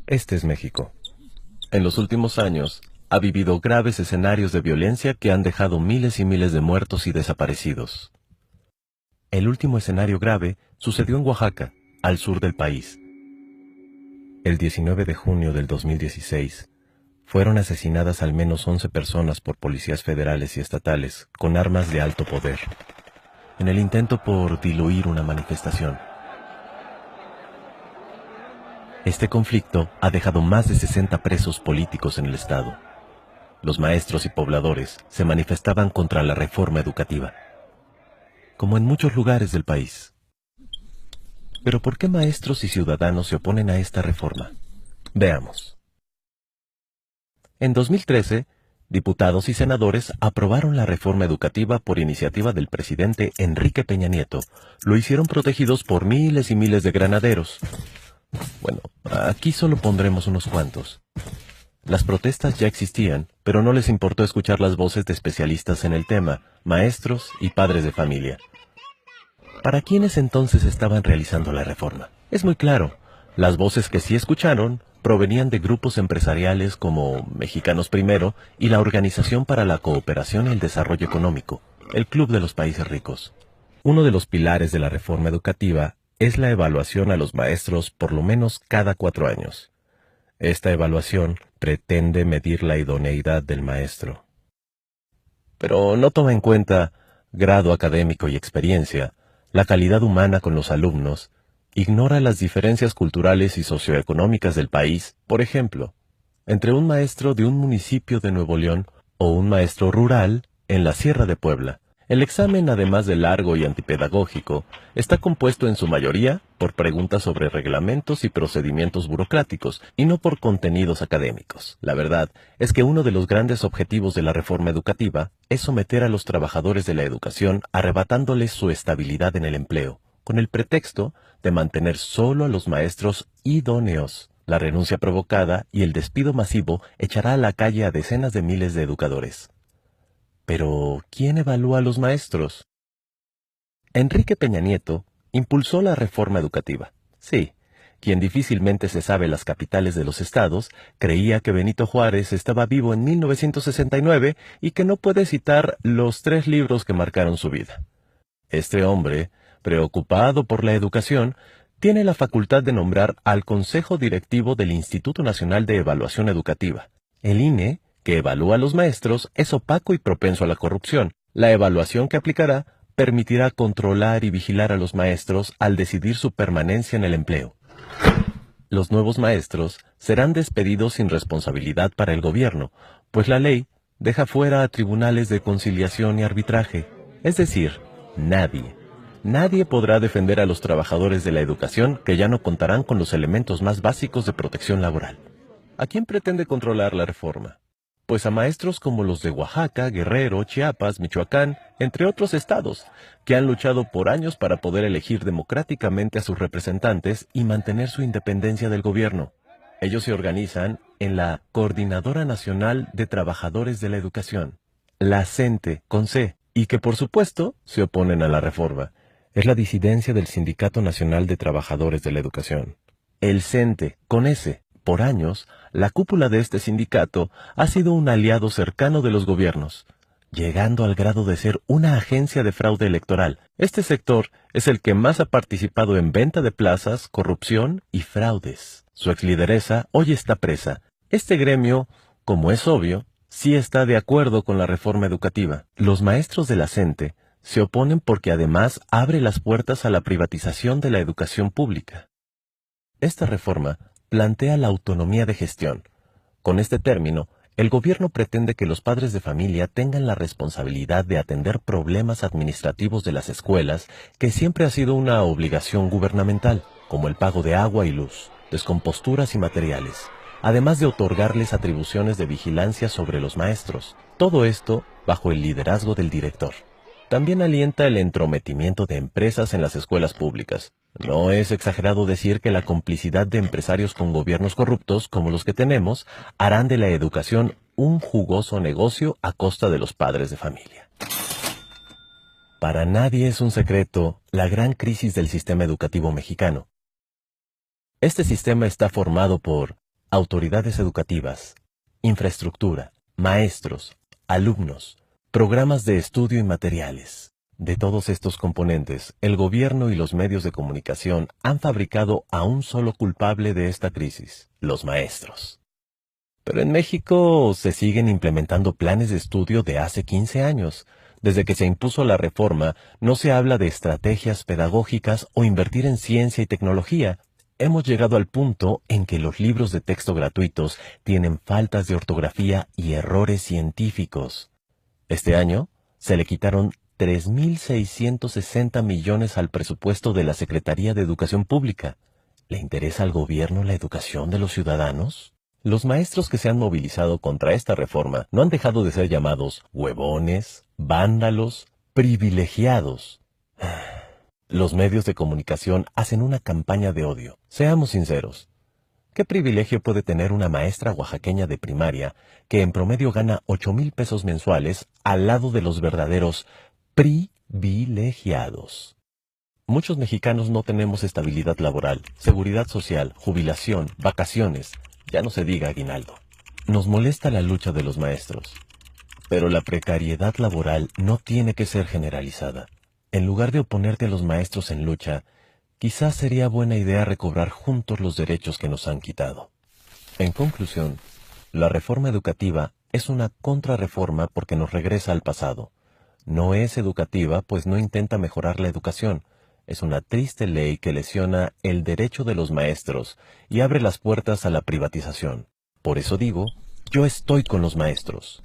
Este es México. En los últimos años, ha vivido graves escenarios de violencia que han dejado miles y miles de muertos y desaparecidos. El último escenario grave sucedió en Oaxaca, al sur del país. El 19 de junio del 2016, fueron asesinadas al menos 11 personas por policías federales y estatales con armas de alto poder, en el intento por diluir una manifestación. Este conflicto ha dejado más de 60 presos políticos en el estado. Los maestros y pobladores se manifestaban contra la reforma educativa, como en muchos lugares del país. Pero ¿por qué maestros y ciudadanos se oponen a esta reforma? Veamos. En 2013, diputados y senadores aprobaron la reforma educativa por iniciativa del presidente Enrique Peña Nieto. Lo hicieron protegidos por miles y miles de granaderos. Bueno, aquí solo pondremos unos cuantos. Las protestas ya existían, pero no les importó escuchar las voces de especialistas en el tema, maestros y padres de familia. ¿Para quiénes entonces estaban realizando la reforma? Es muy claro, las voces que sí escucharon provenían de grupos empresariales como Mexicanos Primero y la Organización para la Cooperación y el Desarrollo Económico, el Club de los Países Ricos. Uno de los pilares de la reforma educativa es la evaluación a los maestros por lo menos cada 4 años. Esta evaluación pretende medir la idoneidad del maestro. Pero no toma en cuenta grado académico y experiencia, la calidad humana con los alumnos, ignora las diferencias culturales y socioeconómicas del país, por ejemplo, entre un maestro de un municipio de Nuevo León o un maestro rural en la Sierra de Puebla. El examen, además de largo y antipedagógico, está compuesto en su mayoría por preguntas sobre reglamentos y procedimientos burocráticos, y no por contenidos académicos. La verdad es que uno de los grandes objetivos de la reforma educativa es someter a los trabajadores de la educación arrebatándoles su estabilidad en el empleo, con el pretexto de mantener solo a los maestros idóneos. La renuncia provocada y el despido masivo echará a la calle a decenas de miles de educadores. Pero, ¿quién evalúa a los maestros? Enrique Peña Nieto impulsó la reforma educativa. Sí, quien difícilmente se sabe las capitales de los estados, creía que Benito Juárez estaba vivo en 1969 y que no puede citar los 3 libros que marcaron su vida. Este hombre, preocupado por la educación, tiene la facultad de nombrar al Consejo Directivo del Instituto Nacional de Evaluación Educativa, el INE, que evalúa a los maestros, es opaco y propenso a la corrupción. La evaluación que aplicará permitirá controlar y vigilar a los maestros al decidir su permanencia en el empleo. Los nuevos maestros serán despedidos sin responsabilidad para el gobierno, pues la ley deja fuera a tribunales de conciliación y arbitraje. Es decir, nadie podrá defender a los trabajadores de la educación que ya no contarán con los elementos más básicos de protección laboral. ¿A quién pretende controlar la reforma? Pues a maestros como los de Oaxaca, Guerrero, Chiapas, Michoacán, entre otros estados, que han luchado por años para poder elegir democráticamente a sus representantes y mantener su independencia del gobierno. Ellos se organizan en la Coordinadora Nacional de Trabajadores de la Educación, la CENTE, con C, y que por supuesto se oponen a la reforma. Es la disidencia del Sindicato Nacional de Trabajadores de la Educación, el CENTE, con S. Por años, la cúpula de este sindicato ha sido un aliado cercano de los gobiernos, llegando al grado de ser una agencia de fraude electoral. Este sector es el que más ha participado en venta de plazas, corrupción y fraudes. Su exlideresa hoy está presa. Este gremio, como es obvio, sí está de acuerdo con la reforma educativa. Los maestros de la CENTE se oponen porque además abre las puertas a la privatización de la educación pública. Esta reforma plantea la autonomía de gestión. Con este término, el gobierno pretende que los padres de familia tengan la responsabilidad de atender problemas administrativos de las escuelas, que siempre ha sido una obligación gubernamental, como el pago de agua y luz, descomposturas y materiales, además de otorgarles atribuciones de vigilancia sobre los maestros. Todo esto bajo el liderazgo del director. También alienta el entrometimiento de empresas en las escuelas públicas. No es exagerado decir que la complicidad de empresarios con gobiernos corruptos, como los que tenemos, harán de la educación un jugoso negocio a costa de los padres de familia. Para nadie es un secreto la gran crisis del sistema educativo mexicano. Este sistema está formado por autoridades educativas, infraestructura, maestros, alumnos, programas de estudio y materiales. De todos estos componentes, el gobierno y los medios de comunicación han fabricado a un solo culpable de esta crisis, los maestros. Pero en México se siguen implementando planes de estudio de hace 15 años. Desde que se impuso la reforma, no se habla de estrategias pedagógicas o invertir en ciencia y tecnología. Hemos llegado al punto en que los libros de texto gratuitos tienen faltas de ortografía y errores científicos. Este año se le quitaron 3.660 millones al presupuesto de la Secretaría de Educación Pública. ¿Le interesa al gobierno la educación de los ciudadanos? Los maestros que se han movilizado contra esta reforma no han dejado de ser llamados huevones, vándalos, privilegiados. Los medios de comunicación hacen una campaña de odio. Seamos sinceros. ¿Qué privilegio puede tener una maestra oaxaqueña de primaria que en promedio gana 8,000 pesos mensuales al lado de los verdaderos privilegiados? Muchos mexicanos no tenemos estabilidad laboral, seguridad social, jubilación, vacaciones, ya no se diga aguinaldo. Nos molesta la lucha de los maestros, pero la precariedad laboral no tiene que ser generalizada. En lugar de oponerte a los maestros en lucha, quizás sería buena idea recobrar juntos los derechos que nos han quitado. En conclusión, la reforma educativa es una contrarreforma porque nos regresa al pasado. No es educativa pues no intenta mejorar la educación. Es una triste ley que lesiona el derecho de los maestros y abre las puertas a la privatización. Por eso digo, yo estoy con los maestros.